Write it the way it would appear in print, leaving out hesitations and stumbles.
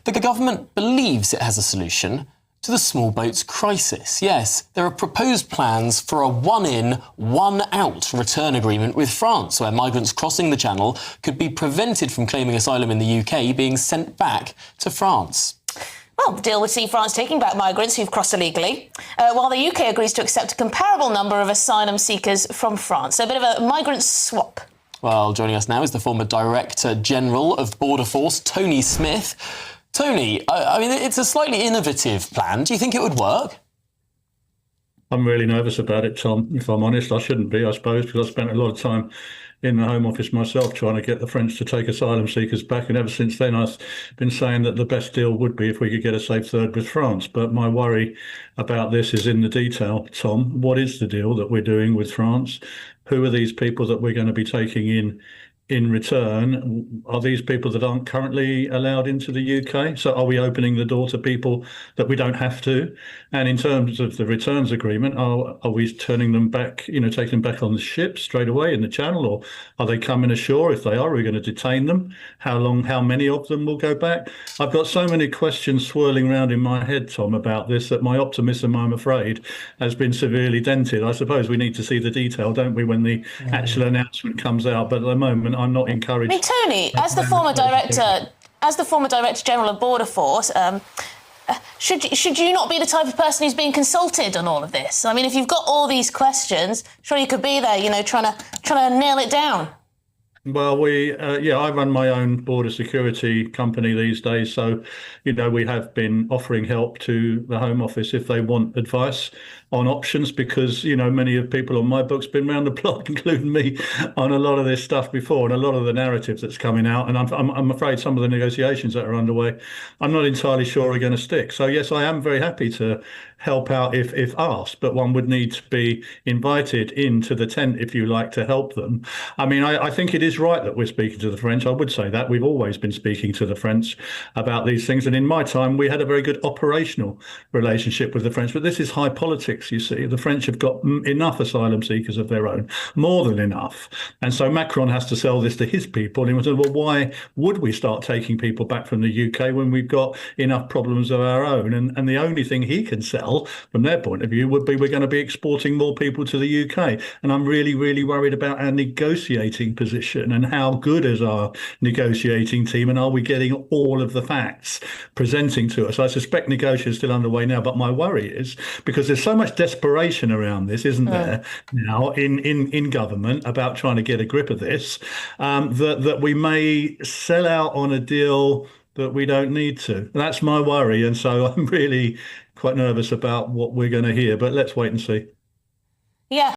The government believes it has a solution to the small boats crisis. Yes, there are proposed plans for a one-in, one-out return agreement with France, where migrants crossing the Channel could be prevented from claiming asylum in the UK being sent back to France. Well, the deal would see France taking back migrants who've crossed illegally, while the UK agrees to accept a comparable number of asylum seekers from France. So a bit of a migrant swap. Well, joining us now is the former Director General of Border Force, Tony Smith. Tony, I mean, it's a slightly innovative plan. Do you think it would work? I'm really nervous about it, Tom. If I'm honest, I shouldn't be, I suppose, because I spent a lot of time in the Home Office myself trying to get the French to take asylum seekers back. And ever since then, I've been saying that the best deal would be if we could get a safe third with France. But my worry about this is in the detail, Tom. What is the deal that we're doing with France? Who are these people that we're going to be taking in return? Are these people that aren't currently allowed into the UK? So are we opening the door to people that we don't have to? And in terms of the returns agreement, are we turning them back, taking them back on the ship straight away in the Channel, or are they coming ashore? If they are we going to detain them? How long, how many of them will go back? I've got so many questions swirling around in my head, Tom, about this, that my optimism, I'm afraid, has been severely dented. I suppose we need to see the detail, don't we, when the actual announcement comes out. But at the moment, I'm not encouraged. I mean, Tony, as the former Director General of Border Force, should you not be the type of person who's being consulted on all of this? I mean, if you've got all these questions, sure you could be there, trying to nail it down. Well, I run my own border security company these days. So, we have been offering help to the Home Office if they want advice on options, because, many of people on my book's been around the block, including me, on a lot of this stuff before, and a lot of the narratives that's coming out. And I'm afraid some of the negotiations that are underway, I'm not entirely sure are going to stick. So, yes, I am very happy to help out if asked, but one would need to be invited into the tent, if you like, to help them. I mean, I think it is right that we're speaking to the French. I would say that we've always been speaking to the French about these things. And in my time, we had a very good operational relationship with the French. But this is high politics, you see. The French have got enough asylum seekers of their own, more than enough. And so Macron has to sell this to his people. And he said, well, why would we start taking people back from the UK when we've got enough problems of our own? And the only thing he can sell from their point of view would be we're going to be exporting more people to the UK. And I'm really, really worried about our negotiating position and how good is our negotiating team, and are we getting all of the facts presenting to us? I suspect negotiations are still underway now, but my worry is, because there's so much desperation around this, isn't there, now in government about trying to get a grip of this, that we may sell out on a deal that we don't need to. That's my worry. And so I'm really quite nervous about what we're going to hear, but let's wait and see. Yeah.